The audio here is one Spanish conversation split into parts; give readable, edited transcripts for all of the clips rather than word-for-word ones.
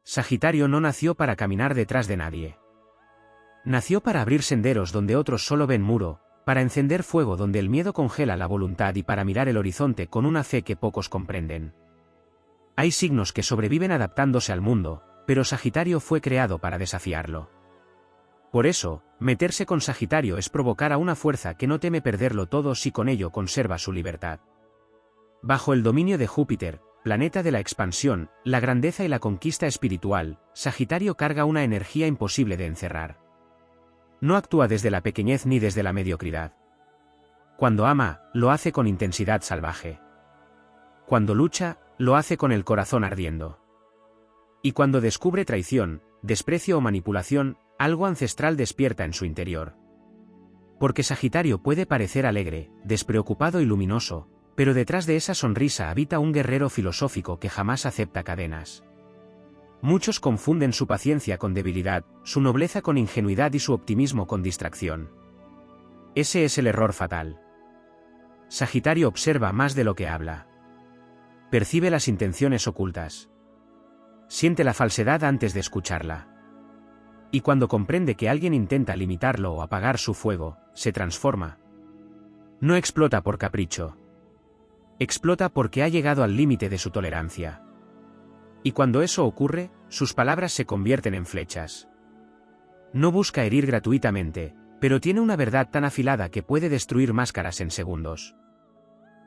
Sagitario no nació para caminar detrás de nadie. Nació para abrir senderos donde otros solo ven muro, para encender fuego donde el miedo congela la voluntad y para mirar el horizonte con una fe que pocos comprenden. Hay signos que sobreviven adaptándose al mundo, pero Sagitario fue creado para desafiarlo. Por eso, meterse con Sagitario es provocar a una fuerza que no teme perderlo todo si con ello conserva su libertad. Bajo el dominio de Júpiter, planeta de la expansión, la grandeza y la conquista espiritual, Sagitario carga una energía imposible de encerrar. No actúa desde la pequeñez ni desde la mediocridad. Cuando ama, lo hace con intensidad salvaje. Cuando lucha, lo hace con el corazón ardiendo. Y cuando descubre traición, desprecio o manipulación, algo ancestral despierta en su interior. Porque Sagitario puede parecer alegre, despreocupado y luminoso, pero detrás de esa sonrisa habita un guerrero filosófico que jamás acepta cadenas. Muchos confunden su paciencia con debilidad, su nobleza con ingenuidad y su optimismo con distracción. Ese es el error fatal. Sagitario observa más de lo que habla. Percibe las intenciones ocultas. Siente la falsedad antes de escucharla. Y cuando comprende que alguien intenta limitarlo o apagar su fuego, se transforma. No explota por capricho. Explota porque ha llegado al límite de su tolerancia. Y cuando eso ocurre, sus palabras se convierten en flechas. No busca herir gratuitamente, pero tiene una verdad tan afilada que puede destruir máscaras en segundos.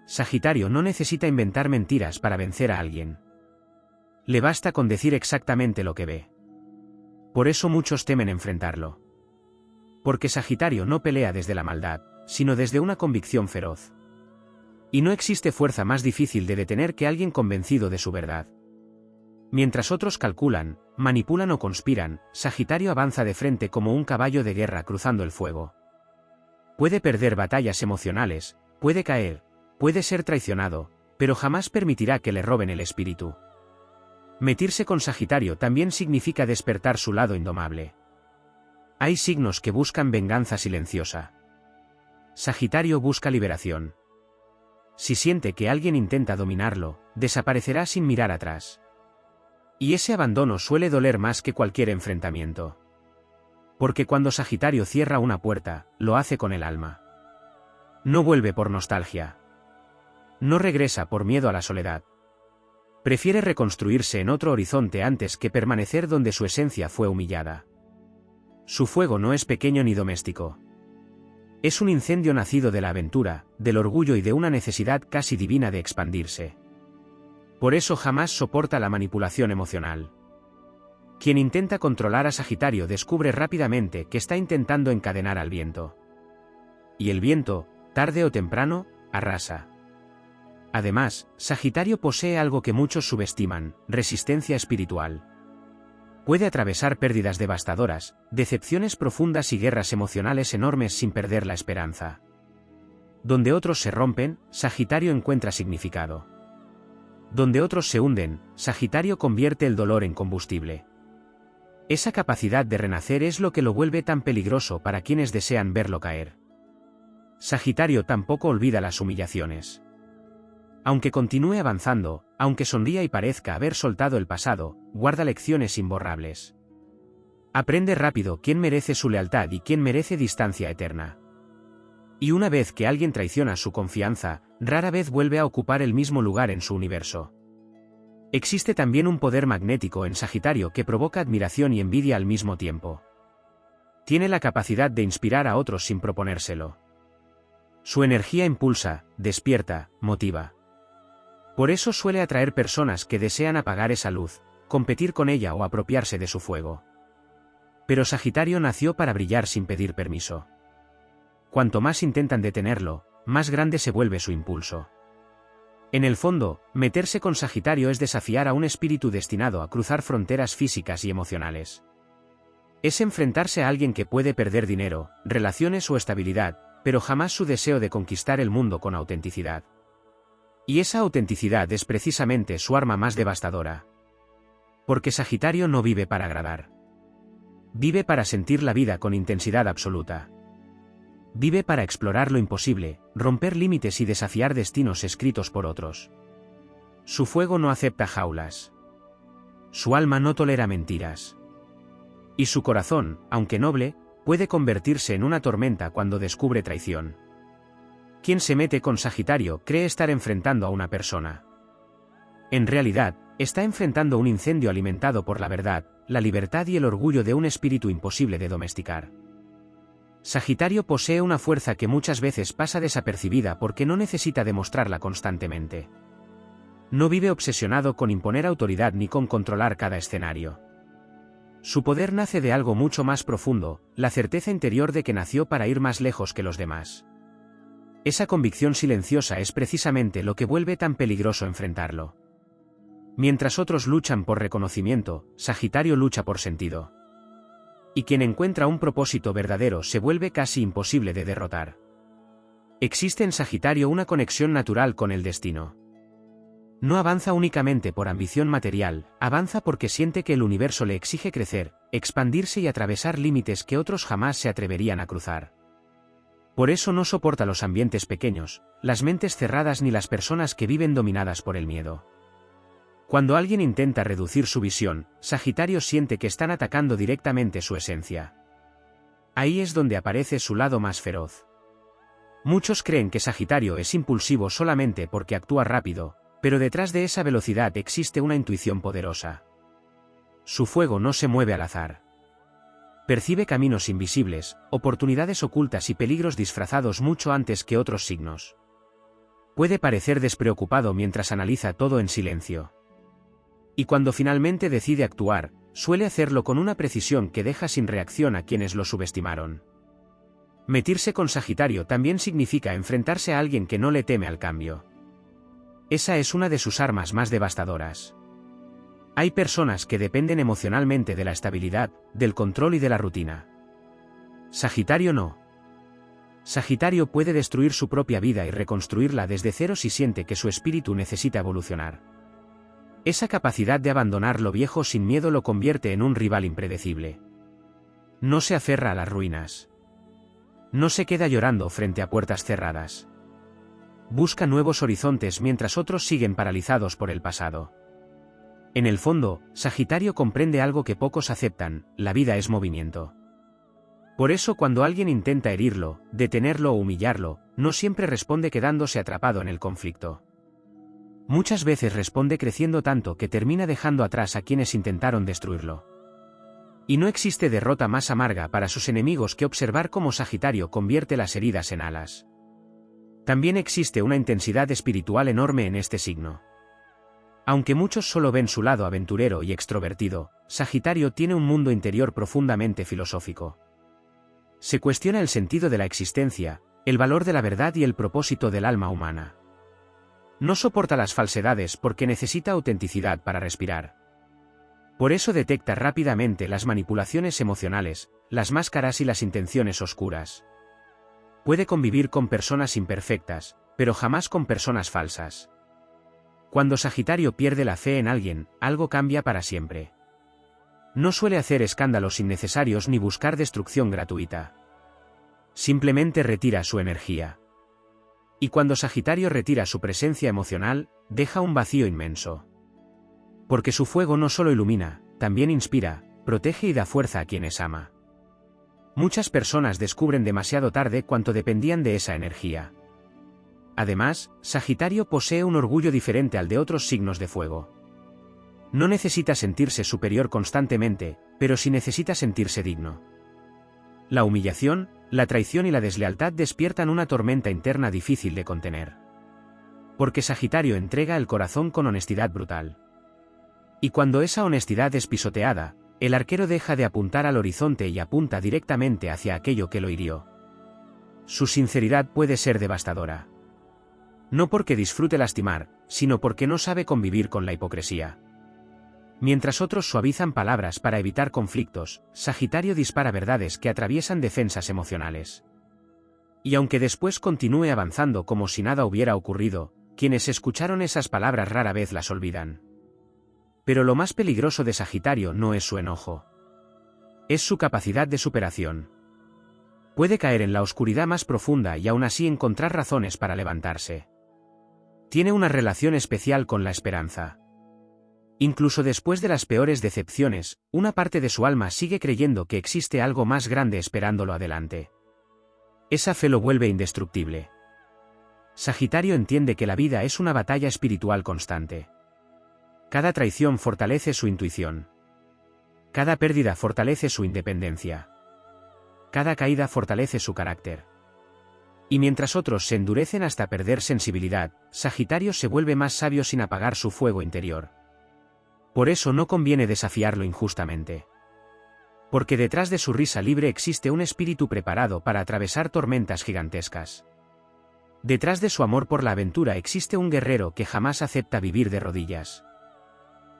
Sagitario no necesita inventar mentiras para vencer a alguien. Le basta con decir exactamente lo que ve. Por eso muchos temen enfrentarlo. Porque Sagitario no pelea desde la maldad, sino desde una convicción feroz. Y no existe fuerza más difícil de detener que alguien convencido de su verdad. Mientras otros calculan, manipulan o conspiran, Sagitario avanza de frente como un caballo de guerra cruzando el fuego. Puede perder batallas emocionales, puede caer, puede ser traicionado, pero jamás permitirá que le roben el espíritu. Metirse con Sagitario también significa despertar su lado indomable. Hay signos que buscan venganza silenciosa. Sagitario busca liberación. Si siente que alguien intenta dominarlo, desaparecerá sin mirar atrás. Y ese abandono suele doler más que cualquier enfrentamiento. Porque cuando Sagitario cierra una puerta, lo hace con el alma. No vuelve por nostalgia. No regresa por miedo a la soledad. Prefiere reconstruirse en otro horizonte antes que permanecer donde su esencia fue humillada. Su fuego no es pequeño ni doméstico. Es un incendio nacido de la aventura, del orgullo y de una necesidad casi divina de expandirse. Por eso jamás soporta la manipulación emocional. Quien intenta controlar a Sagitario descubre rápidamente que está intentando encadenar al viento. Y el viento, tarde o temprano, arrasa. Además, Sagitario posee algo que muchos subestiman: resistencia espiritual. Puede atravesar pérdidas devastadoras, decepciones profundas y guerras emocionales enormes sin perder la esperanza. Donde otros se rompen, Sagitario encuentra significado. Donde otros se hunden, Sagitario convierte el dolor en combustible. Esa capacidad de renacer es lo que lo vuelve tan peligroso para quienes desean verlo caer. Sagitario tampoco olvida las humillaciones. Aunque continúe avanzando, aunque sonría y parezca haber soltado el pasado, guarda lecciones imborrables. Aprende rápido quién merece su lealtad y quién merece distancia eterna. Y una vez que alguien traiciona su confianza, rara vez vuelve a ocupar el mismo lugar en su universo. Existe también un poder magnético en Sagitario que provoca admiración y envidia al mismo tiempo. Tiene la capacidad de inspirar a otros sin proponérselo. Su energía impulsa, despierta, motiva. Por eso suele atraer personas que desean apagar esa luz, competir con ella o apropiarse de su fuego. Pero Sagitario nació para brillar sin pedir permiso. Cuanto más intentan detenerlo, más grande se vuelve su impulso. En el fondo, meterse con Sagitario es desafiar a un espíritu destinado a cruzar fronteras físicas y emocionales. Es enfrentarse a alguien que puede perder dinero, relaciones o estabilidad, pero jamás su deseo de conquistar el mundo con autenticidad. Y esa autenticidad es precisamente su arma más devastadora. Porque Sagitario no vive para agradar. Vive para sentir la vida con intensidad absoluta. Vive para explorar lo imposible, romper límites y desafiar destinos escritos por otros. Su fuego no acepta jaulas. Su alma no tolera mentiras. Y su corazón, aunque noble, puede convertirse en una tormenta cuando descubre traición. Quien se mete con Sagitario cree estar enfrentando a una persona. En realidad, está enfrentando un incendio alimentado por la verdad, la libertad y el orgullo de un espíritu imposible de domesticar. Sagitario posee una fuerza que muchas veces pasa desapercibida porque no necesita demostrarla constantemente. No vive obsesionado con imponer autoridad ni con controlar cada escenario. Su poder nace de algo mucho más profundo, la certeza interior de que nació para ir más lejos que los demás. Esa convicción silenciosa es precisamente lo que vuelve tan peligroso enfrentarlo. Mientras otros luchan por reconocimiento, Sagitario lucha por sentido. Y quien encuentra un propósito verdadero se vuelve casi imposible de derrotar. Existe en Sagitario una conexión natural con el destino. No avanza únicamente por ambición material, avanza porque siente que el universo le exige crecer, expandirse y atravesar límites que otros jamás se atreverían a cruzar. Por eso no soporta los ambientes pequeños, las mentes cerradas ni las personas que viven dominadas por el miedo. Cuando alguien intenta reducir su visión, Sagitario siente que están atacando directamente su esencia. Ahí es donde aparece su lado más feroz. Muchos creen que Sagitario es impulsivo solamente porque actúa rápido, pero detrás de esa velocidad existe una intuición poderosa. Su fuego no se mueve al azar. Percibe caminos invisibles, oportunidades ocultas y peligros disfrazados mucho antes que otros signos. Puede parecer despreocupado mientras analiza todo en silencio. Y cuando finalmente decide actuar, suele hacerlo con una precisión que deja sin reacción a quienes lo subestimaron. Metirse con Sagitario también significa enfrentarse a alguien que no le teme al cambio. Esa es una de sus armas más devastadoras. Hay personas que dependen emocionalmente de la estabilidad, del control y de la rutina. Sagitario no. Sagitario puede destruir su propia vida y reconstruirla desde cero si siente que su espíritu necesita evolucionar. Esa capacidad de abandonar lo viejo sin miedo lo convierte en un rival impredecible. No se aferra a las ruinas. No se queda llorando frente a puertas cerradas. Busca nuevos horizontes mientras otros siguen paralizados por el pasado. En el fondo, Sagitario comprende algo que pocos aceptan: la vida es movimiento. Por eso cuando alguien intenta herirlo, detenerlo o humillarlo, no siempre responde quedándose atrapado en el conflicto. Muchas veces responde creciendo tanto que termina dejando atrás a quienes intentaron destruirlo. Y no existe derrota más amarga para sus enemigos que observar cómo Sagitario convierte las heridas en alas. También existe una intensidad espiritual enorme en este signo. Aunque muchos solo ven su lado aventurero y extrovertido, Sagitario tiene un mundo interior profundamente filosófico. Se cuestiona el sentido de la existencia, el valor de la verdad y el propósito del alma humana. No soporta las falsedades porque necesita autenticidad para respirar. Por eso detecta rápidamente las manipulaciones emocionales, las máscaras y las intenciones oscuras. Puede convivir con personas imperfectas, pero jamás con personas falsas. Cuando Sagitario pierde la fe en alguien, algo cambia para siempre. No suele hacer escándalos innecesarios ni buscar destrucción gratuita. Simplemente retira su energía. Y cuando Sagitario retira su presencia emocional, deja un vacío inmenso. Porque su fuego no solo ilumina, también inspira, protege y da fuerza a quienes ama. Muchas personas descubren demasiado tarde cuánto dependían de esa energía. Además, Sagitario posee un orgullo diferente al de otros signos de fuego. No necesita sentirse superior constantemente, pero sí necesita sentirse digno. La humillación, la traición y la deslealtad despiertan una tormenta interna difícil de contener. Porque Sagitario entrega el corazón con honestidad brutal. Y cuando esa honestidad es pisoteada, el arquero deja de apuntar al horizonte y apunta directamente hacia aquello que lo hirió. Su sinceridad puede ser devastadora. No porque disfrute lastimar, sino porque no sabe convivir con la hipocresía. Mientras otros suavizan palabras para evitar conflictos, Sagitario dispara verdades que atraviesan defensas emocionales. Y aunque después continúe avanzando como si nada hubiera ocurrido, quienes escucharon esas palabras rara vez las olvidan. Pero lo más peligroso de Sagitario no es su enojo. Es su capacidad de superación. Puede caer en la oscuridad más profunda y aún así encontrar razones para levantarse. Tiene una relación especial con la esperanza. Incluso después de las peores decepciones, una parte de su alma sigue creyendo que existe algo más grande esperándolo adelante. Esa fe lo vuelve indestructible. Sagitario entiende que la vida es una batalla espiritual constante. Cada traición fortalece su intuición. Cada pérdida fortalece su independencia. Cada caída fortalece su carácter. Y mientras otros se endurecen hasta perder sensibilidad, Sagitario se vuelve más sabio sin apagar su fuego interior. Por eso no conviene desafiarlo injustamente. Porque detrás de su risa libre existe un espíritu preparado para atravesar tormentas gigantescas. Detrás de su amor por la aventura existe un guerrero que jamás acepta vivir de rodillas.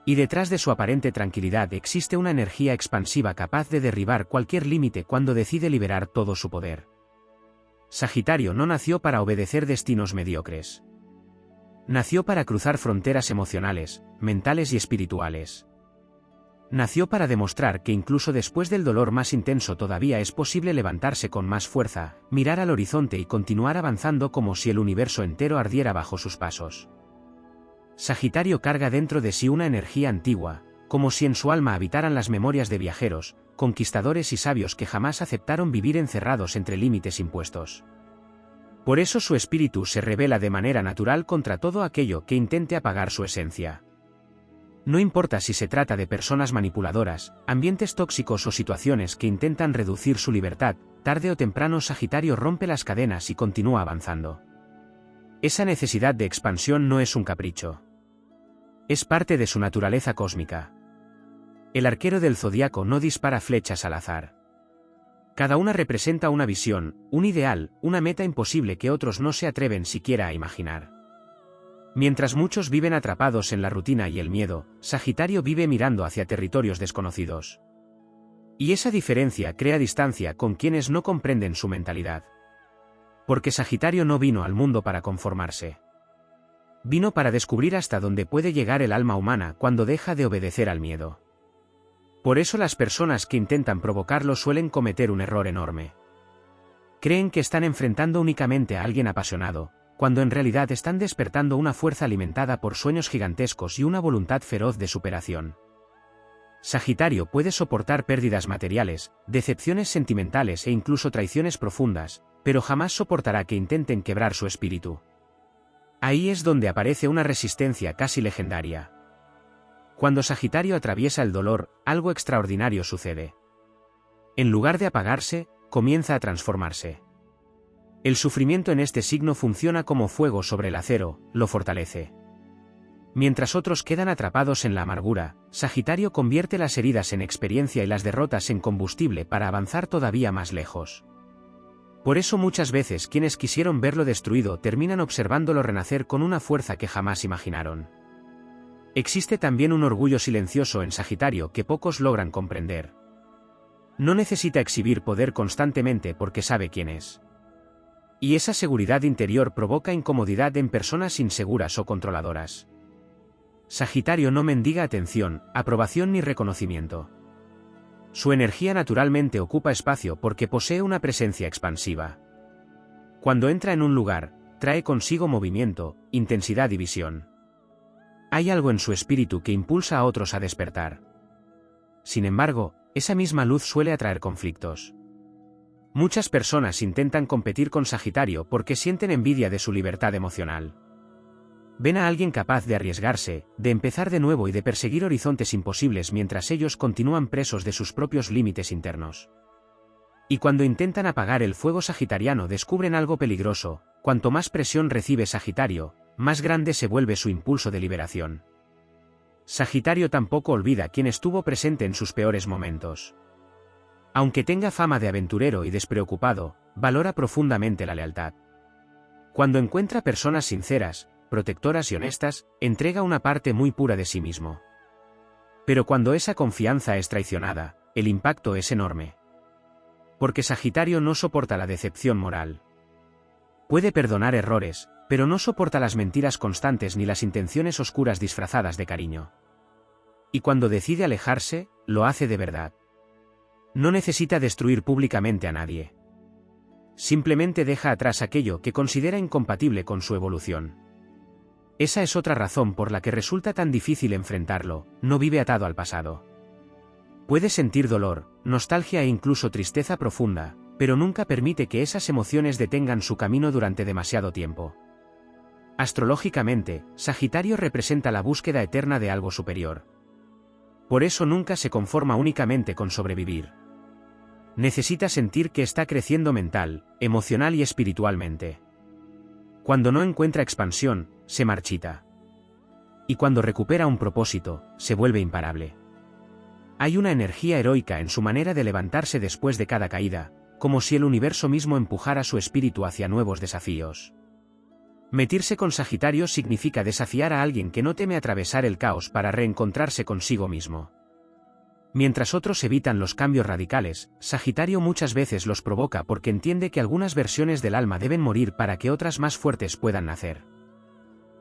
Y detrás de su aparente tranquilidad existe una energía expansiva capaz de derribar cualquier límite cuando decide liberar todo su poder. Sagitario no nació para obedecer destinos mediocres. Nació para cruzar fronteras emocionales, mentales y espirituales. Nació para demostrar que incluso después del dolor más intenso todavía es posible levantarse con más fuerza, mirar al horizonte y continuar avanzando como si el universo entero ardiera bajo sus pasos. Sagitario carga dentro de sí una energía antigua, como si en su alma habitaran las memorias de viajeros, conquistadores y sabios que jamás aceptaron vivir encerrados entre límites impuestos. Por eso su espíritu se revela de manera natural contra todo aquello que intente apagar su esencia. No importa si se trata de personas manipuladoras, ambientes tóxicos o situaciones que intentan reducir su libertad, tarde o temprano Sagitario rompe las cadenas y continúa avanzando. Esa necesidad de expansión no es un capricho. Es parte de su naturaleza cósmica. El arquero del zodiaco no dispara flechas al azar. Cada una representa una visión, un ideal, una meta imposible que otros no se atreven siquiera a imaginar. Mientras muchos viven atrapados en la rutina y el miedo, Sagitario vive mirando hacia territorios desconocidos. Y esa diferencia crea distancia con quienes no comprenden su mentalidad. Porque Sagitario no vino al mundo para conformarse. Vino para descubrir hasta dónde puede llegar el alma humana cuando deja de obedecer al miedo. Por eso las personas que intentan provocarlo suelen cometer un error enorme. Creen que están enfrentando únicamente a alguien apasionado, cuando en realidad están despertando una fuerza alimentada por sueños gigantescos y una voluntad feroz de superación. Sagitario puede soportar pérdidas materiales, decepciones sentimentales e incluso traiciones profundas, pero jamás soportará que intenten quebrar su espíritu. Ahí es donde aparece una resistencia casi legendaria. Cuando Sagitario atraviesa el dolor, algo extraordinario sucede. En lugar de apagarse, comienza a transformarse. El sufrimiento en este signo funciona como fuego sobre el acero, lo fortalece. Mientras otros quedan atrapados en la amargura, Sagitario convierte las heridas en experiencia y las derrotas en combustible para avanzar todavía más lejos. Por eso muchas veces quienes quisieron verlo destruido terminan observándolo renacer con una fuerza que jamás imaginaron. Existe también un orgullo silencioso en Sagitario que pocos logran comprender. No necesita exhibir poder constantemente porque sabe quién es. Y esa seguridad interior provoca incomodidad en personas inseguras o controladoras. Sagitario no mendiga atención, aprobación ni reconocimiento. Su energía naturalmente ocupa espacio porque posee una presencia expansiva. Cuando entra en un lugar, trae consigo movimiento, intensidad y visión. Hay algo en su espíritu que impulsa a otros a despertar. Sin embargo, esa misma luz suele atraer conflictos. Muchas personas intentan competir con Sagitario porque sienten envidia de su libertad emocional. Ven a alguien capaz de arriesgarse, de empezar de nuevo y de perseguir horizontes imposibles mientras ellos continúan presos de sus propios límites internos. Y cuando intentan apagar el fuego sagitariano descubren algo peligroso: cuanto más presión recibe Sagitario, más grande se vuelve su impulso de liberación. Sagitario tampoco olvida quién estuvo presente en sus peores momentos. Aunque tenga fama de aventurero y despreocupado, valora profundamente la lealtad. Cuando encuentra personas sinceras, protectoras y honestas, entrega una parte muy pura de sí mismo. Pero cuando esa confianza es traicionada, el impacto es enorme. Porque Sagitario no soporta la decepción moral. Puede perdonar errores, pero no soporta las mentiras constantes ni las intenciones oscuras disfrazadas de cariño. Y cuando decide alejarse, lo hace de verdad. No necesita destruir públicamente a nadie. Simplemente deja atrás aquello que considera incompatible con su evolución. Esa es otra razón por la que resulta tan difícil enfrentarlo, no vive atado al pasado. Puede sentir dolor, nostalgia e incluso tristeza profunda, pero nunca permite que esas emociones detengan su camino durante demasiado tiempo. Astrológicamente, Sagitario representa la búsqueda eterna de algo superior. Por eso nunca se conforma únicamente con sobrevivir. Necesita sentir que está creciendo mental, emocional y espiritualmente. Cuando no encuentra expansión, se marchita. Y cuando recupera un propósito, se vuelve imparable. Hay una energía heroica en su manera de levantarse después de cada caída, como si el universo mismo empujara su espíritu hacia nuevos desafíos. Metirse con Sagitario significa desafiar a alguien que no teme atravesar el caos para reencontrarse consigo mismo. Mientras otros evitan los cambios radicales, Sagitario muchas veces los provoca porque entiende que algunas versiones del alma deben morir para que otras más fuertes puedan nacer.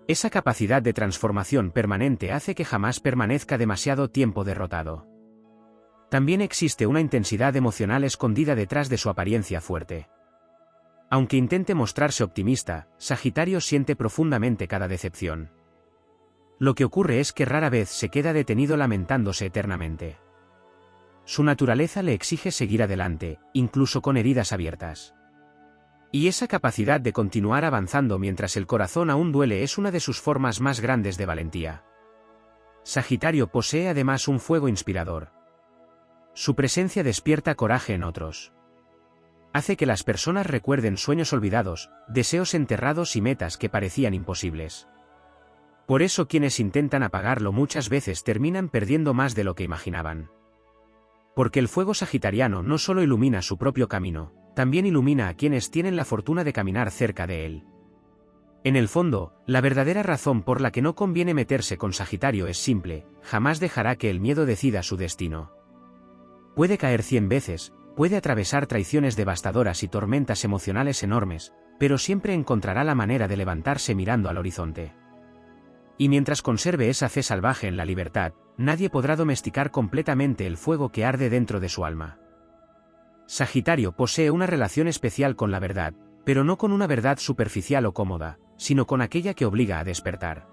Esa capacidad de transformación permanente hace que jamás permanezca demasiado tiempo derrotado. También existe una intensidad emocional escondida detrás de su apariencia fuerte. Aunque intente mostrarse optimista, Sagitario siente profundamente cada decepción. Lo que ocurre es que rara vez se queda detenido lamentándose eternamente. Su naturaleza le exige seguir adelante, incluso con heridas abiertas. Y esa capacidad de continuar avanzando mientras el corazón aún duele es una de sus formas más grandes de valentía. Sagitario posee además un fuego inspirador. Su presencia despierta coraje en otros. Hace que las personas recuerden sueños olvidados, deseos enterrados y metas que parecían imposibles. Por eso quienes intentan apagarlo muchas veces terminan perdiendo más de lo que imaginaban. Porque el fuego sagitariano no solo ilumina su propio camino, también ilumina a quienes tienen la fortuna de caminar cerca de él. En el fondo, la verdadera razón por la que no conviene meterse con Sagitario es simple: jamás dejará que el miedo decida su destino. Puede caer 100 veces, puede atravesar traiciones devastadoras y tormentas emocionales enormes, pero siempre encontrará la manera de levantarse mirando al horizonte. Y mientras conserve esa fe salvaje en la libertad, nadie podrá domesticar completamente el fuego que arde dentro de su alma. Sagitario posee una relación especial con la verdad, pero no con una verdad superficial o cómoda, sino con aquella que obliga a despertar.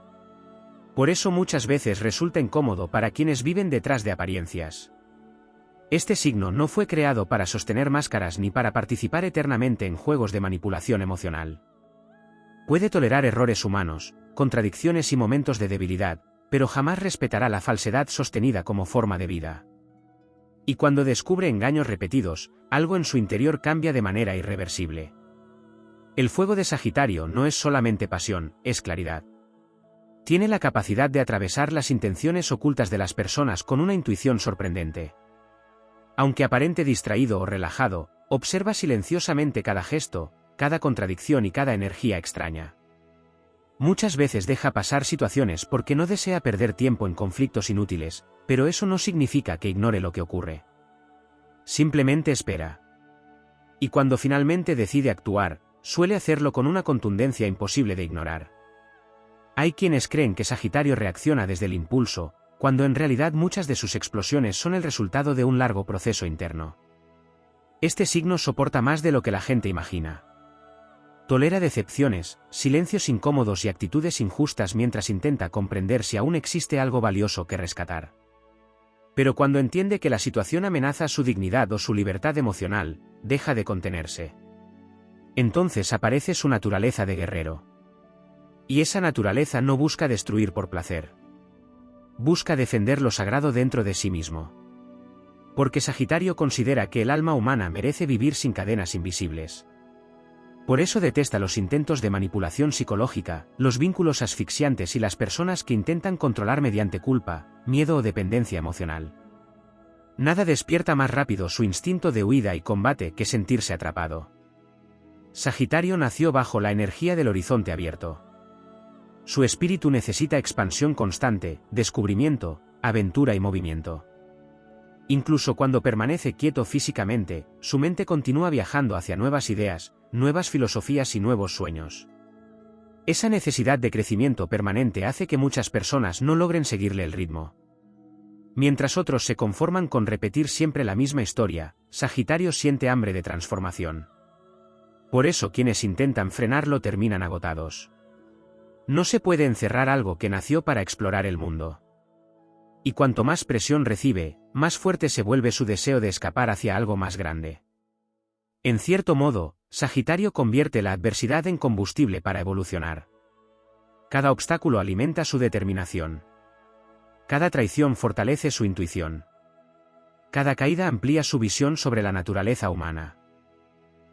Por eso muchas veces resulta incómodo para quienes viven detrás de apariencias. Este signo no fue creado para sostener máscaras ni para participar eternamente en juegos de manipulación emocional. Puede tolerar errores humanos, contradicciones y momentos de debilidad, pero jamás respetará la falsedad sostenida como forma de vida. Y cuando descubre engaños repetidos, algo en su interior cambia de manera irreversible. El fuego de Sagitario no es solamente pasión, es claridad. Tiene la capacidad de atravesar las intenciones ocultas de las personas con una intuición sorprendente. Aunque aparente distraído o relajado, observa silenciosamente cada gesto, cada contradicción y cada energía extraña. Muchas veces deja pasar situaciones porque no desea perder tiempo en conflictos inútiles, pero eso no significa que ignore lo que ocurre. Simplemente espera. Y cuando finalmente decide actuar, suele hacerlo con una contundencia imposible de ignorar. Hay quienes creen que Sagitario reacciona desde el impulso, cuando en realidad muchas de sus explosiones son el resultado de un largo proceso interno. Este signo soporta más de lo que la gente imagina. Tolera decepciones, silencios incómodos y actitudes injustas mientras intenta comprender si aún existe algo valioso que rescatar. Pero cuando entiende que la situación amenaza su dignidad o su libertad emocional, deja de contenerse. Entonces aparece su naturaleza de guerrero. Y esa naturaleza no busca destruir por placer. Busca defender lo sagrado dentro de sí mismo. Porque Sagitario considera que el alma humana merece vivir sin cadenas invisibles. Por eso detesta los intentos de manipulación psicológica, los vínculos asfixiantes y las personas que intentan controlar mediante culpa, miedo o dependencia emocional. Nada despierta más rápido su instinto de huida y combate que sentirse atrapado. Sagitario nació bajo la energía del horizonte abierto. Su espíritu necesita expansión constante, descubrimiento, aventura y movimiento. Incluso cuando permanece quieto físicamente, su mente continúa viajando hacia nuevas ideas, nuevas filosofías y nuevos sueños. Esa necesidad de crecimiento permanente hace que muchas personas no logren seguirle el ritmo. Mientras otros se conforman con repetir siempre la misma historia, Sagitario siente hambre de transformación. Por eso quienes intentan frenarlo terminan agotados. No se puede encerrar algo que nació para explorar el mundo. Y cuanto más presión recibe, más fuerte se vuelve su deseo de escapar hacia algo más grande. En cierto modo, Sagitario convierte la adversidad en combustible para evolucionar. Cada obstáculo alimenta su determinación. Cada traición fortalece su intuición. Cada caída amplía su visión sobre la naturaleza humana.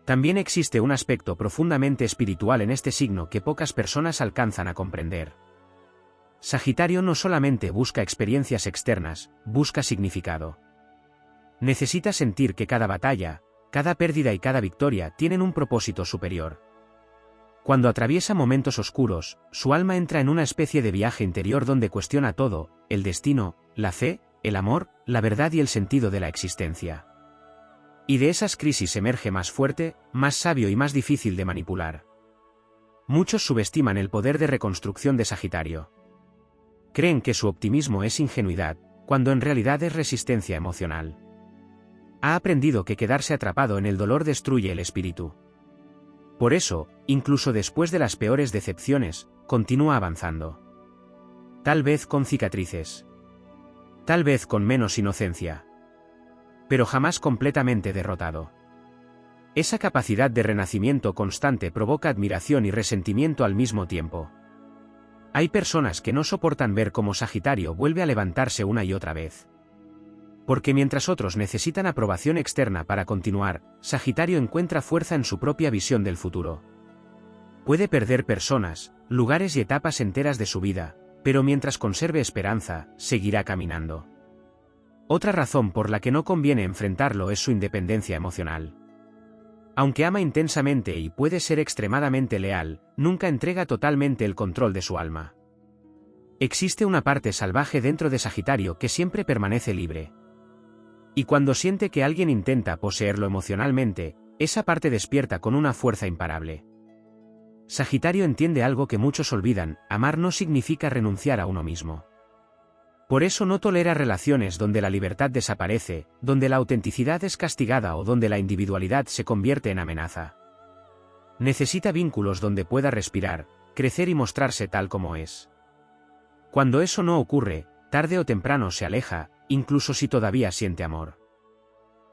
También existe un aspecto profundamente espiritual en este signo que pocas personas alcanzan a comprender. Sagitario no solamente busca experiencias externas, busca significado. Necesita sentir que cada batalla, cada pérdida y cada victoria tienen un propósito superior. Cuando atraviesa momentos oscuros, su alma entra en una especie de viaje interior donde cuestiona todo: el destino, la fe, el amor, la verdad y el sentido de la existencia. Y de esas crisis emerge más fuerte, más sabio y más difícil de manipular. Muchos subestiman el poder de reconstrucción de Sagitario. Creen que su optimismo es ingenuidad, cuando en realidad es resistencia emocional. Ha aprendido que quedarse atrapado en el dolor destruye el espíritu. Por eso, incluso después de las peores decepciones, continúa avanzando. Tal vez con cicatrices. Tal vez con menos inocencia. Pero jamás completamente derrotado. Esa capacidad de renacimiento constante provoca admiración y resentimiento al mismo tiempo. Hay personas que no soportan ver cómo Sagitario vuelve a levantarse una y otra vez. Porque mientras otros necesitan aprobación externa para continuar, Sagitario encuentra fuerza en su propia visión del futuro. Puede perder personas, lugares y etapas enteras de su vida, pero mientras conserve esperanza, seguirá caminando. Otra razón por la que no conviene enfrentarlo es su independencia emocional. Aunque ama intensamente y puede ser extremadamente leal, nunca entrega totalmente el control de su alma. Existe una parte salvaje dentro de Sagitario que siempre permanece libre. Y cuando siente que alguien intenta poseerlo emocionalmente, esa parte despierta con una fuerza imparable. Sagitario entiende algo que muchos olvidan: amar no significa renunciar a uno mismo. Por eso no tolera relaciones donde la libertad desaparece, donde la autenticidad es castigada o donde la individualidad se convierte en amenaza. Necesita vínculos donde pueda respirar, crecer y mostrarse tal como es. Cuando eso no ocurre, tarde o temprano se aleja, incluso si todavía siente amor.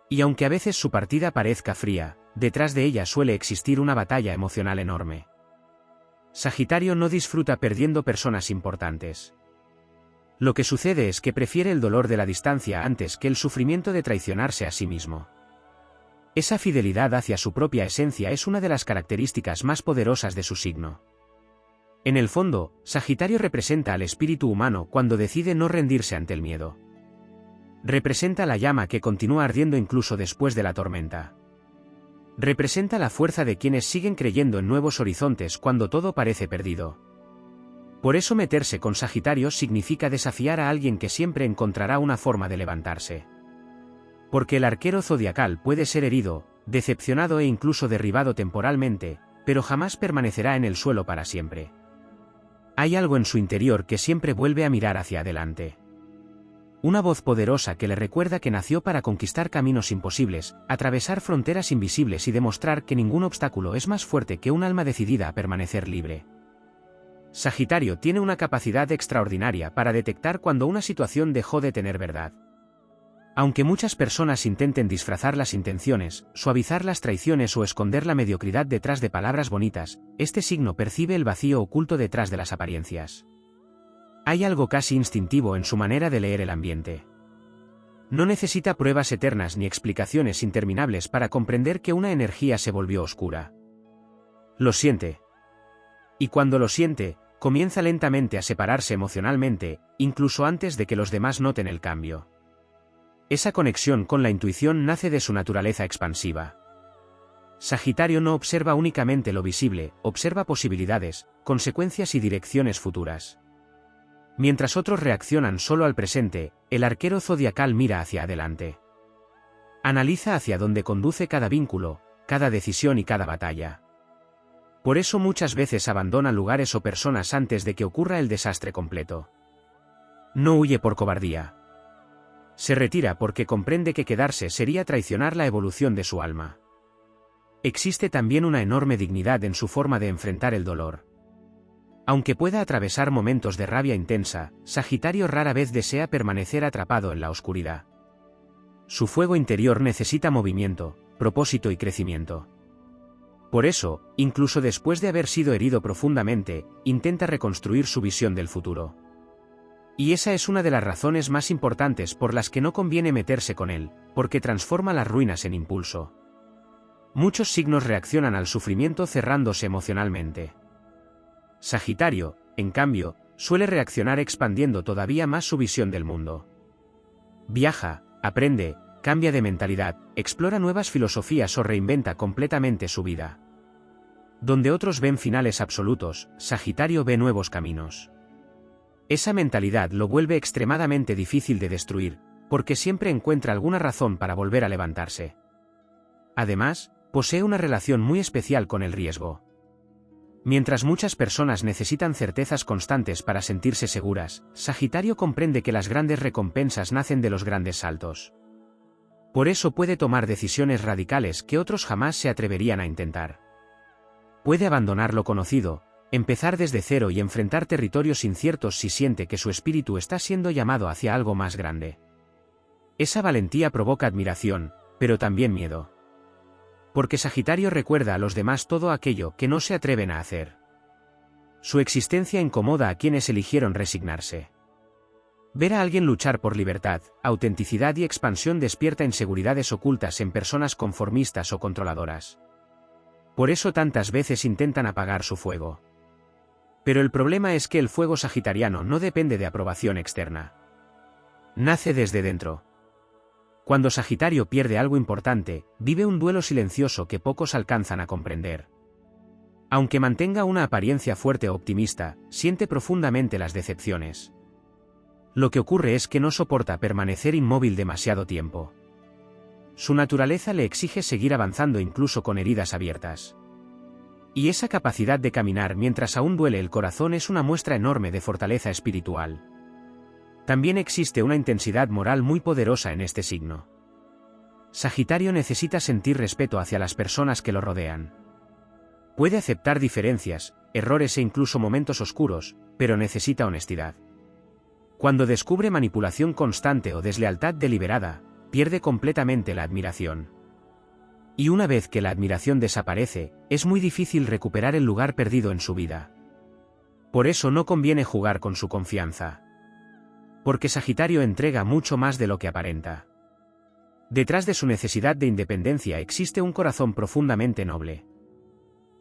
Y aunque a veces su partida parezca fría, detrás de ella suele existir una batalla emocional enorme. Sagitario no disfruta perdiendo personas importantes. Lo que sucede es que prefiere el dolor de la distancia antes que el sufrimiento de traicionarse a sí mismo. Esa fidelidad hacia su propia esencia es una de las características más poderosas de su signo. En el fondo, Sagitario representa al espíritu humano cuando decide no rendirse ante el miedo. Representa la llama que continúa ardiendo incluso después de la tormenta. Representa la fuerza de quienes siguen creyendo en nuevos horizontes cuando todo parece perdido. Por eso meterse con Sagitario significa desafiar a alguien que siempre encontrará una forma de levantarse. Porque el arquero zodiacal puede ser herido, decepcionado e incluso derribado temporalmente, pero jamás permanecerá en el suelo para siempre. Hay algo en su interior que siempre vuelve a mirar hacia adelante. Una voz poderosa que le recuerda que nació para conquistar caminos imposibles, atravesar fronteras invisibles y demostrar que ningún obstáculo es más fuerte que un alma decidida a permanecer libre. Sagitario tiene una capacidad extraordinaria para detectar cuando una situación dejó de tener verdad. Aunque muchas personas intenten disfrazar las intenciones, suavizar las traiciones o esconder la mediocridad detrás de palabras bonitas, este signo percibe el vacío oculto detrás de las apariencias. Hay algo casi instintivo en su manera de leer el ambiente. No necesita pruebas eternas ni explicaciones interminables para comprender que una energía se volvió oscura. Lo siente. Y cuando lo siente, comienza lentamente a separarse emocionalmente, incluso antes de que los demás noten el cambio. Esa conexión con la intuición nace de su naturaleza expansiva. Sagitario no observa únicamente lo visible, observa posibilidades, consecuencias y direcciones futuras. Mientras otros reaccionan solo al presente, el arquero zodiacal mira hacia adelante. Analiza hacia dónde conduce cada vínculo, cada decisión y cada batalla. Por eso muchas veces abandona lugares o personas antes de que ocurra el desastre completo. No huye por cobardía. Se retira porque comprende que quedarse sería traicionar la evolución de su alma. Existe también una enorme dignidad en su forma de enfrentar el dolor. Aunque pueda atravesar momentos de rabia intensa, Sagitario rara vez desea permanecer atrapado en la oscuridad. Su fuego interior necesita movimiento, propósito y crecimiento. Por eso, incluso después de haber sido herido profundamente, intenta reconstruir su visión del futuro. Y esa es una de las razones más importantes por las que no conviene meterse con él, porque transforma las ruinas en impulso. Muchos signos reaccionan al sufrimiento cerrándose emocionalmente. Sagitario, en cambio, suele reaccionar expandiendo todavía más su visión del mundo. Viaja, aprende, cambia de mentalidad, explora nuevas filosofías o reinventa completamente su vida. Donde otros ven finales absolutos, Sagitario ve nuevos caminos. Esa mentalidad lo vuelve extremadamente difícil de destruir, porque siempre encuentra alguna razón para volver a levantarse. Además, posee una relación muy especial con el riesgo. Mientras muchas personas necesitan certezas constantes para sentirse seguras, Sagitario comprende que las grandes recompensas nacen de los grandes saltos. Por eso puede tomar decisiones radicales que otros jamás se atreverían a intentar. Puede abandonar lo conocido, empezar desde cero y enfrentar territorios inciertos si siente que su espíritu está siendo llamado hacia algo más grande. Esa valentía provoca admiración, pero también miedo. Porque Sagitario recuerda a los demás todo aquello que no se atreven a hacer. Su existencia incomoda a quienes eligieron resignarse. Ver a alguien luchar por libertad, autenticidad y expansión despierta inseguridades ocultas en personas conformistas o controladoras. Por eso tantas veces intentan apagar su fuego. Pero el problema es que el fuego sagitariano no depende de aprobación externa. Nace desde dentro. Cuando Sagitario pierde algo importante, vive un duelo silencioso que pocos alcanzan a comprender. Aunque mantenga una apariencia fuerte o optimista, siente profundamente las decepciones. Lo que ocurre es que no soporta permanecer inmóvil demasiado tiempo. Su naturaleza le exige seguir avanzando incluso con heridas abiertas. Y esa capacidad de caminar mientras aún duele el corazón es una muestra enorme de fortaleza espiritual. También existe una intensidad moral muy poderosa en este signo. Sagitario necesita sentir respeto hacia las personas que lo rodean. Puede aceptar diferencias, errores e incluso momentos oscuros, pero necesita honestidad. Cuando descubre manipulación constante o deslealtad deliberada, pierde completamente la admiración. Y una vez que la admiración desaparece, es muy difícil recuperar el lugar perdido en su vida. Por eso no conviene jugar con su confianza. Porque Sagitario entrega mucho más de lo que aparenta. Detrás de su necesidad de independencia existe un corazón profundamente noble.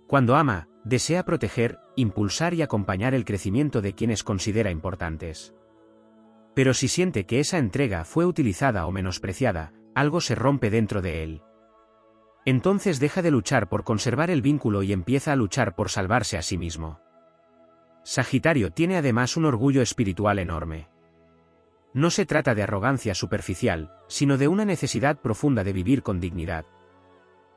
Cuando ama, desea proteger, impulsar y acompañar el crecimiento de quienes considera importantes. Pero si siente que esa entrega fue utilizada o menospreciada, algo se rompe dentro de él. Entonces deja de luchar por conservar el vínculo y empieza a luchar por salvarse a sí mismo. Sagitario tiene además un orgullo espiritual enorme. No se trata de arrogancia superficial, sino de una necesidad profunda de vivir con dignidad.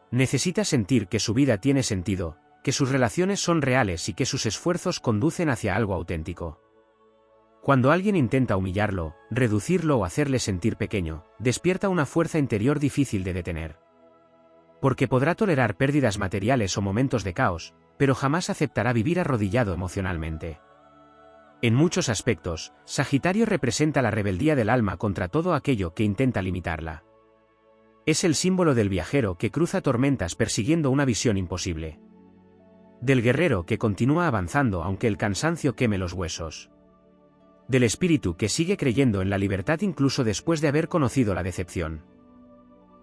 Necesita sentir que su vida tiene sentido, que sus relaciones son reales y que sus esfuerzos conducen hacia algo auténtico. Cuando alguien intenta humillarlo, reducirlo o hacerle sentir pequeño, despierta una fuerza interior difícil de detener. Porque podrá tolerar pérdidas materiales o momentos de caos, pero jamás aceptará vivir arrodillado emocionalmente. En muchos aspectos, Sagitario representa la rebeldía del alma contra todo aquello que intenta limitarla. Es el símbolo del viajero que cruza tormentas persiguiendo una visión imposible. Del guerrero que continúa avanzando aunque el cansancio queme los huesos. Del espíritu que sigue creyendo en la libertad incluso después de haber conocido la decepción.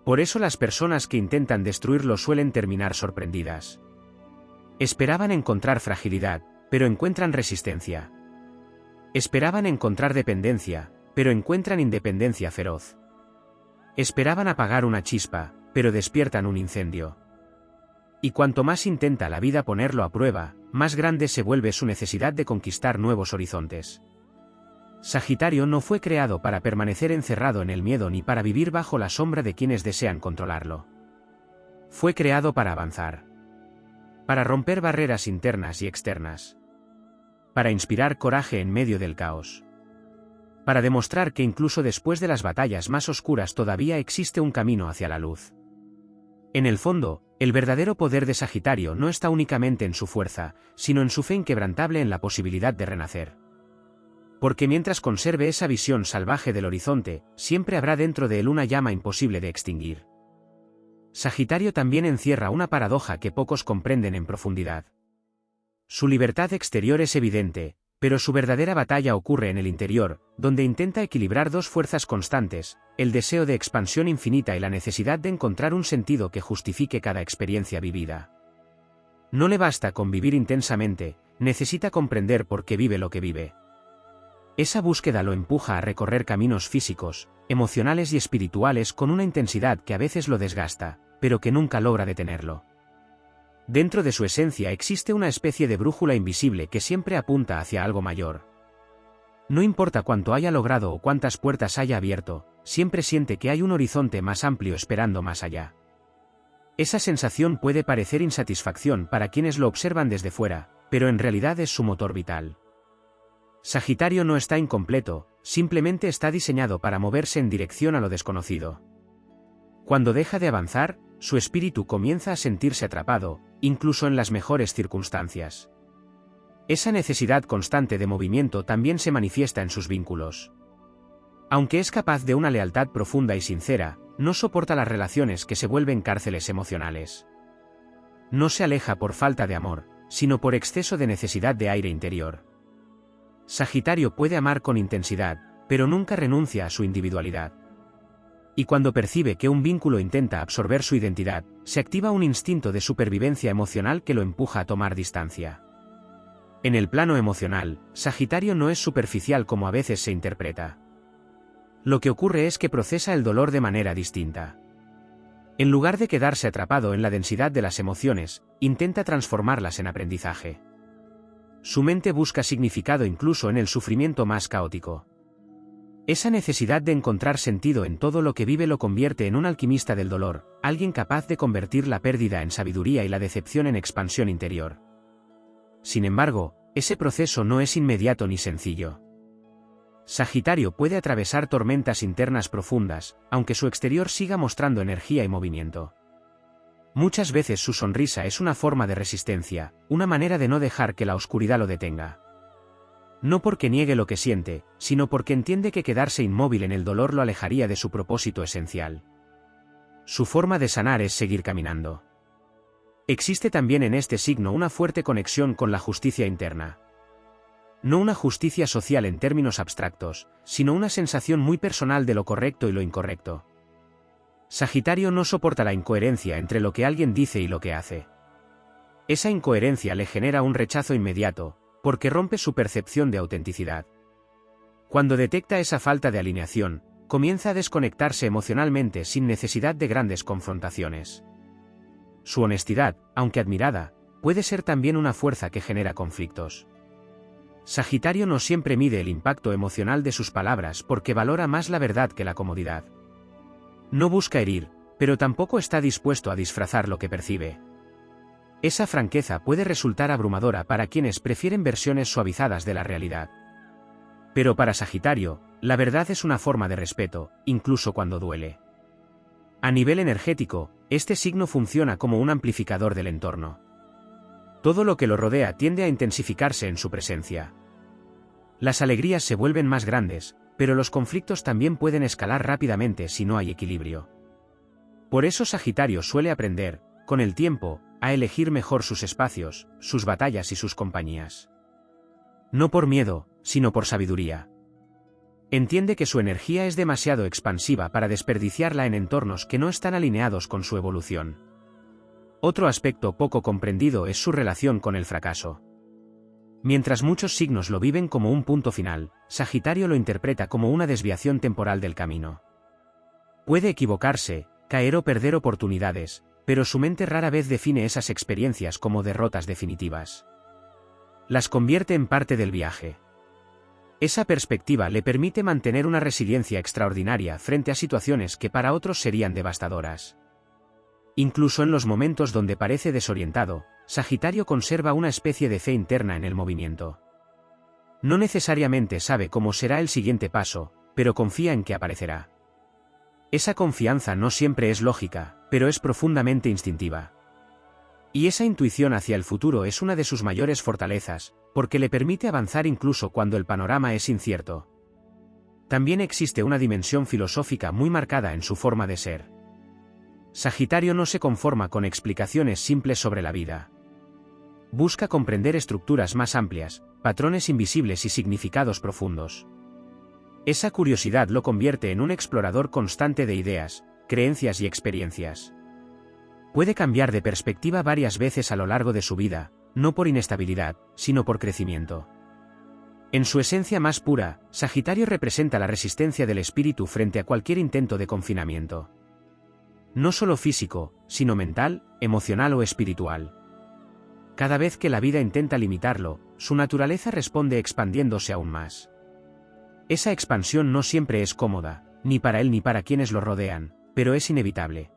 Por eso las personas que intentan destruirlo suelen terminar sorprendidas. Esperaban encontrar fragilidad, pero encuentran resistencia. Esperaban encontrar dependencia, pero encuentran independencia feroz. Esperaban apagar una chispa, pero despiertan un incendio. Y cuanto más intenta la vida ponerlo a prueba, más grande se vuelve su necesidad de conquistar nuevos horizontes. Sagitario no fue creado para permanecer encerrado en el miedo ni para vivir bajo la sombra de quienes desean controlarlo. Fue creado para avanzar. Para romper barreras internas y externas. Para inspirar coraje en medio del caos. Para demostrar que incluso después de las batallas más oscuras todavía existe un camino hacia la luz. En el fondo, el verdadero poder de Sagitario no está únicamente en su fuerza, sino en su fe inquebrantable en la posibilidad de renacer. Porque mientras conserve esa visión salvaje del horizonte, siempre habrá dentro de él una llama imposible de extinguir. Sagitario también encierra una paradoja que pocos comprenden en profundidad. Su libertad exterior es evidente, pero su verdadera batalla ocurre en el interior, donde intenta equilibrar dos fuerzas constantes, el deseo de expansión infinita y la necesidad de encontrar un sentido que justifique cada experiencia vivida. No le basta con vivir intensamente, necesita comprender por qué vive lo que vive. Esa búsqueda lo empuja a recorrer caminos físicos, emocionales y espirituales con una intensidad que a veces lo desgasta, pero que nunca logra detenerlo. Dentro de su esencia existe una especie de brújula invisible que siempre apunta hacia algo mayor. No importa cuánto haya logrado o cuántas puertas haya abierto, siempre siente que hay un horizonte más amplio esperando más allá. Esa sensación puede parecer insatisfacción para quienes lo observan desde fuera, pero en realidad es su motor vital. Sagitario no está incompleto, simplemente está diseñado para moverse en dirección a lo desconocido. Cuando deja de avanzar, su espíritu comienza a sentirse atrapado, incluso en las mejores circunstancias. Esa necesidad constante de movimiento también se manifiesta en sus vínculos. Aunque es capaz de una lealtad profunda y sincera, no soporta las relaciones que se vuelven cárceles emocionales. No se aleja por falta de amor, sino por exceso de necesidad de aire interior. Sagitario puede amar con intensidad, pero nunca renuncia a su individualidad. Y cuando percibe que un vínculo intenta absorber su identidad, se activa un instinto de supervivencia emocional que lo empuja a tomar distancia. En el plano emocional, Sagitario no es superficial como a veces se interpreta. Lo que ocurre es que procesa el dolor de manera distinta. En lugar de quedarse atrapado en la densidad de las emociones, intenta transformarlas en aprendizaje. Su mente busca significado incluso en el sufrimiento más caótico. Esa necesidad de encontrar sentido en todo lo que vive lo convierte en un alquimista del dolor, alguien capaz de convertir la pérdida en sabiduría y la decepción en expansión interior. Sin embargo, ese proceso no es inmediato ni sencillo. Sagitario puede atravesar tormentas internas profundas, aunque su exterior siga mostrando energía y movimiento. Muchas veces su sonrisa es una forma de resistencia, una manera de no dejar que la oscuridad lo detenga. No porque niegue lo que siente, sino porque entiende que quedarse inmóvil en el dolor lo alejaría de su propósito esencial. Su forma de sanar es seguir caminando. Existe también en este signo una fuerte conexión con la justicia interna. No una justicia social en términos abstractos, sino una sensación muy personal de lo correcto y lo incorrecto. Sagitario no soporta la incoherencia entre lo que alguien dice y lo que hace. Esa incoherencia le genera un rechazo inmediato, porque rompe su percepción de autenticidad. Cuando detecta esa falta de alineación, comienza a desconectarse emocionalmente sin necesidad de grandes confrontaciones. Su honestidad, aunque admirada, puede ser también una fuerza que genera conflictos. Sagitario no siempre mide el impacto emocional de sus palabras porque valora más la verdad que la comodidad. No busca herir, pero tampoco está dispuesto a disfrazar lo que percibe. Esa franqueza puede resultar abrumadora para quienes prefieren versiones suavizadas de la realidad. Pero para Sagitario, la verdad es una forma de respeto, incluso cuando duele. A nivel energético, este signo funciona como un amplificador del entorno. Todo lo que lo rodea tiende a intensificarse en su presencia. Las alegrías se vuelven más grandes, pero los conflictos también pueden escalar rápidamente si no hay equilibrio. Por eso Sagitario suele aprender, con el tiempo, a elegir mejor sus espacios, sus batallas y sus compañías. No por miedo, sino por sabiduría. Entiende que su energía es demasiado expansiva para desperdiciarla en entornos que no están alineados con su evolución. Otro aspecto poco comprendido es su relación con el fracaso. Mientras muchos signos lo viven como un punto final, Sagitario lo interpreta como una desviación temporal del camino. Puede equivocarse, caer o perder oportunidades, pero su mente rara vez define esas experiencias como derrotas definitivas. Las convierte en parte del viaje. Esa perspectiva le permite mantener una resiliencia extraordinaria frente a situaciones que para otros serían devastadoras. Incluso en los momentos donde parece desorientado, Sagitario conserva una especie de fe interna en el movimiento. No necesariamente sabe cómo será el siguiente paso, pero confía en que aparecerá. Esa confianza no siempre es lógica, pero es profundamente instintiva. Y esa intuición hacia el futuro es una de sus mayores fortalezas, porque le permite avanzar incluso cuando el panorama es incierto. También existe una dimensión filosófica muy marcada en su forma de ser. Sagitario no se conforma con explicaciones simples sobre la vida. Busca comprender estructuras más amplias, patrones invisibles y significados profundos. Esa curiosidad lo convierte en un explorador constante de ideas, creencias y experiencias. Puede cambiar de perspectiva varias veces a lo largo de su vida, no por inestabilidad, sino por crecimiento. En su esencia más pura, Sagitario representa la resistencia del espíritu frente a cualquier intento de confinamiento. No solo físico, sino mental, emocional o espiritual. Cada vez que la vida intenta limitarlo, su naturaleza responde expandiéndose aún más. Esa expansión no siempre es cómoda, ni para él ni para quienes lo rodean, pero es inevitable.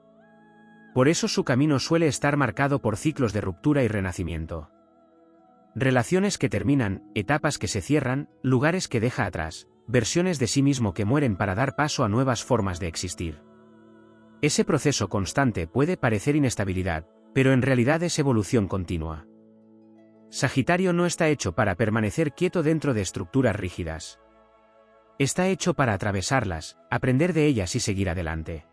Por eso su camino suele estar marcado por ciclos de ruptura y renacimiento. Relaciones que terminan, etapas que se cierran, lugares que deja atrás, versiones de sí mismo que mueren para dar paso a nuevas formas de existir. Ese proceso constante puede parecer inestabilidad, pero en realidad es evolución continua. Sagitario no está hecho para permanecer quieto dentro de estructuras rígidas. Está hecho para atravesarlas, aprender de ellas y seguir adelante.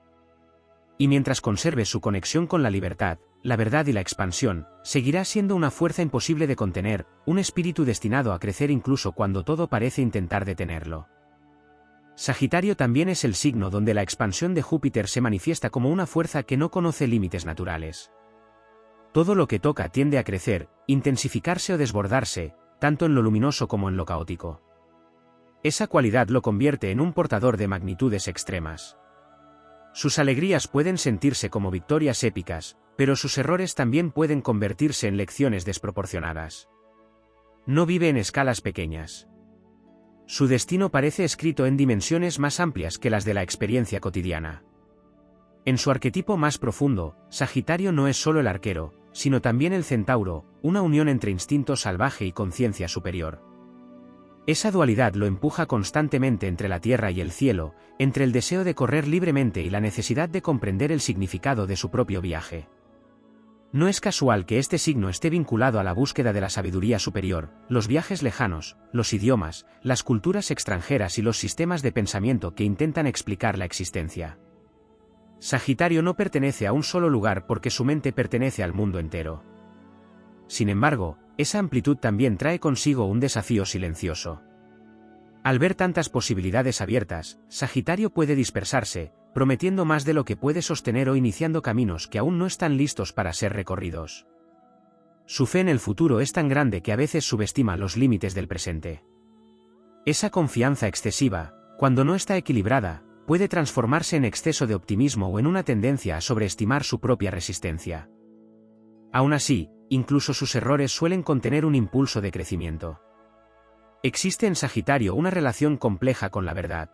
Y mientras conserve su conexión con la libertad, la verdad y la expansión, seguirá siendo una fuerza imposible de contener, un espíritu destinado a crecer incluso cuando todo parece intentar detenerlo. Sagitario también es el signo donde la expansión de Júpiter se manifiesta como una fuerza que no conoce límites naturales. Todo lo que toca tiende a crecer, intensificarse o desbordarse, tanto en lo luminoso como en lo caótico. Esa cualidad lo convierte en un portador de magnitudes extremas. Sus alegrías pueden sentirse como victorias épicas, pero sus errores también pueden convertirse en lecciones desproporcionadas. No vive en escalas pequeñas. Su destino parece escrito en dimensiones más amplias que las de la experiencia cotidiana. En su arquetipo más profundo, Sagitario no es solo el arquero, sino también el centauro, una unión entre instinto salvaje y conciencia superior. Esa dualidad lo empuja constantemente entre la tierra y el cielo, entre el deseo de correr libremente y la necesidad de comprender el significado de su propio viaje. No es casual que este signo esté vinculado a la búsqueda de la sabiduría superior, los viajes lejanos, los idiomas, las culturas extranjeras y los sistemas de pensamiento que intentan explicar la existencia. Sagitario no pertenece a un solo lugar porque su mente pertenece al mundo entero. Sin embargo, esa amplitud también trae consigo un desafío silencioso. Al ver tantas posibilidades abiertas, Sagitario puede dispersarse, prometiendo más de lo que puede sostener o iniciando caminos que aún no están listos para ser recorridos. Su fe en el futuro es tan grande que a veces subestima los límites del presente. Esa confianza excesiva, cuando no está equilibrada, puede transformarse en exceso de optimismo o en una tendencia a sobreestimar su propia resistencia. Aún así, incluso sus errores suelen contener un impulso de crecimiento. Existe en Sagitario una relación compleja con la verdad.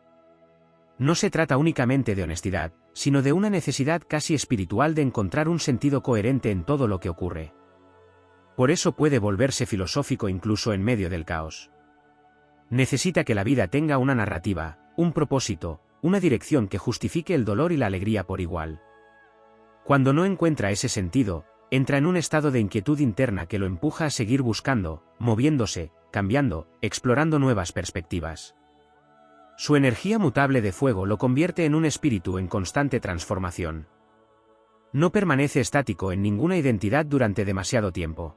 No se trata únicamente de honestidad, sino de una necesidad casi espiritual de encontrar un sentido coherente en todo lo que ocurre. Por eso puede volverse filosófico incluso en medio del caos. Necesita que la vida tenga una narrativa, un propósito, una dirección que justifique el dolor y la alegría por igual. Cuando no encuentra ese sentido, entra en un estado de inquietud interna que lo empuja a seguir buscando, moviéndose, cambiando, explorando nuevas perspectivas. Su energía mutable de fuego lo convierte en un espíritu en constante transformación. No permanece estático en ninguna identidad durante demasiado tiempo.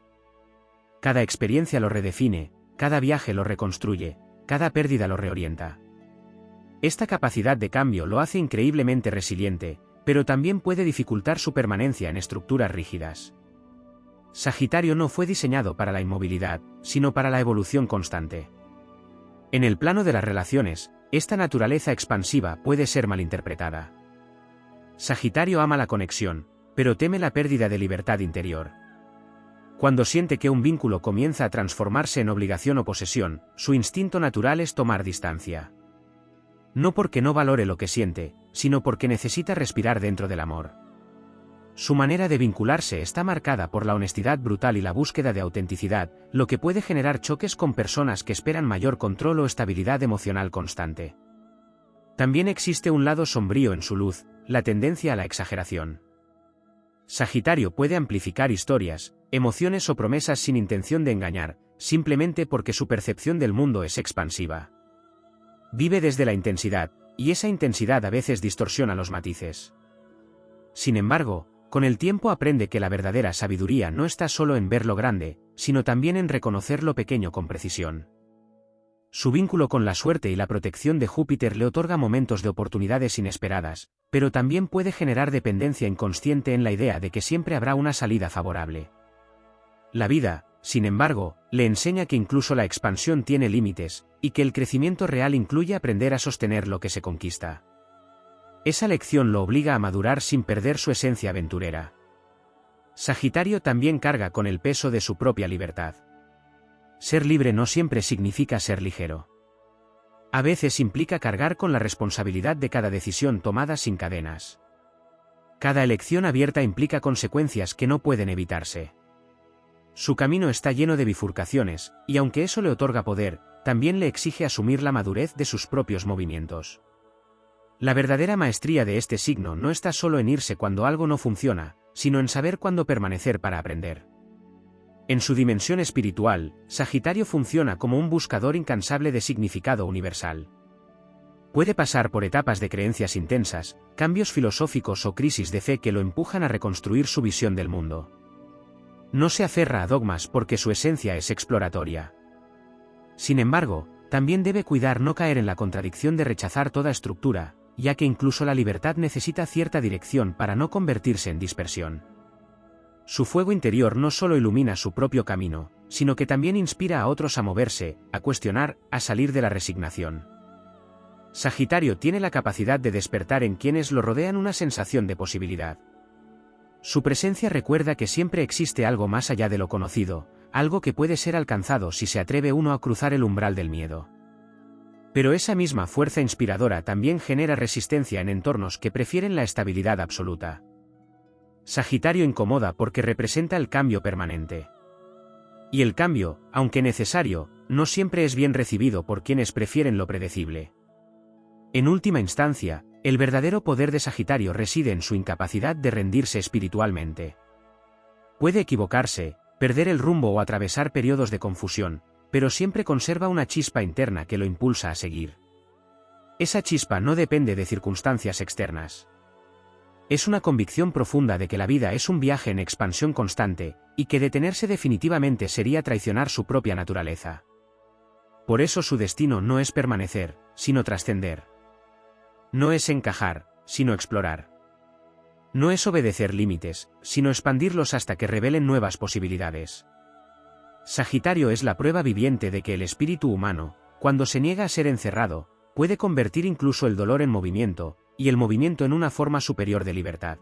Cada experiencia lo redefine, cada viaje lo reconstruye, cada pérdida lo reorienta. Esta capacidad de cambio lo hace increíblemente resiliente, pero también puede dificultar su permanencia en estructuras rígidas. Sagitario no fue diseñado para la inmovilidad, sino para la evolución constante. En el plano de las relaciones, esta naturaleza expansiva puede ser malinterpretada. Sagitario ama la conexión, pero teme la pérdida de libertad interior. Cuando siente que un vínculo comienza a transformarse en obligación o posesión, su instinto natural es tomar distancia. No porque no valore lo que siente, sino porque necesita respirar dentro del amor. Su manera de vincularse está marcada por la honestidad brutal y la búsqueda de autenticidad, lo que puede generar choques con personas que esperan mayor control o estabilidad emocional constante. También existe un lado sombrío en su luz, la tendencia a la exageración. Sagitario puede amplificar historias, emociones o promesas sin intención de engañar, simplemente porque su percepción del mundo es expansiva. Vive desde la intensidad, y esa intensidad a veces distorsiona los matices. Sin embargo, con el tiempo aprende que la verdadera sabiduría no está solo en ver lo grande, sino también en reconocer lo pequeño con precisión. Su vínculo con la suerte y la protección de Júpiter le otorga momentos de oportunidades inesperadas, pero también puede generar dependencia inconsciente en la idea de que siempre habrá una salida favorable. La vida, sin embargo, le enseña que incluso la expansión tiene límites, y que el crecimiento real incluye aprender a sostener lo que se conquista. Esa lección lo obliga a madurar sin perder su esencia aventurera. Sagitario también carga con el peso de su propia libertad. Ser libre no siempre significa ser ligero. A veces implica cargar con la responsabilidad de cada decisión tomada sin cadenas. Cada elección abierta implica consecuencias que no pueden evitarse. Su camino está lleno de bifurcaciones, y aunque eso le otorga poder, también le exige asumir la madurez de sus propios movimientos. La verdadera maestría de este signo no está solo en irse cuando algo no funciona, sino en saber cuándo permanecer para aprender. En su dimensión espiritual, Sagitario funciona como un buscador incansable de significado universal. Puede pasar por etapas de creencias intensas, cambios filosóficos o crisis de fe que lo empujan a reconstruir su visión del mundo. No se aferra a dogmas porque su esencia es exploratoria. Sin embargo, también debe cuidar no caer en la contradicción de rechazar toda estructura, ya que incluso la libertad necesita cierta dirección para no convertirse en dispersión. Su fuego interior no solo ilumina su propio camino, sino que también inspira a otros a moverse, a cuestionar, a salir de la resignación. Sagitario tiene la capacidad de despertar en quienes lo rodean una sensación de posibilidad. Su presencia recuerda que siempre existe algo más allá de lo conocido, algo que puede ser alcanzado si se atreve uno a cruzar el umbral del miedo. Pero esa misma fuerza inspiradora también genera resistencia en entornos que prefieren la estabilidad absoluta. Sagitario incomoda porque representa el cambio permanente. Y el cambio, aunque necesario, no siempre es bien recibido por quienes prefieren lo predecible. En última instancia, el verdadero poder de Sagitario reside en su incapacidad de rendirse espiritualmente. Puede equivocarse, perder el rumbo o atravesar periodos de confusión, pero siempre conserva una chispa interna que lo impulsa a seguir. Esa chispa no depende de circunstancias externas. Es una convicción profunda de que la vida es un viaje en expansión constante, y que detenerse definitivamente sería traicionar su propia naturaleza. Por eso su destino no es permanecer, sino trascender. No es encajar, sino explorar. No es obedecer límites, sino expandirlos hasta que revelen nuevas posibilidades. Sagitario es la prueba viviente de que el espíritu humano, cuando se niega a ser encerrado, puede convertir incluso el dolor en movimiento, y el movimiento en una forma superior de libertad.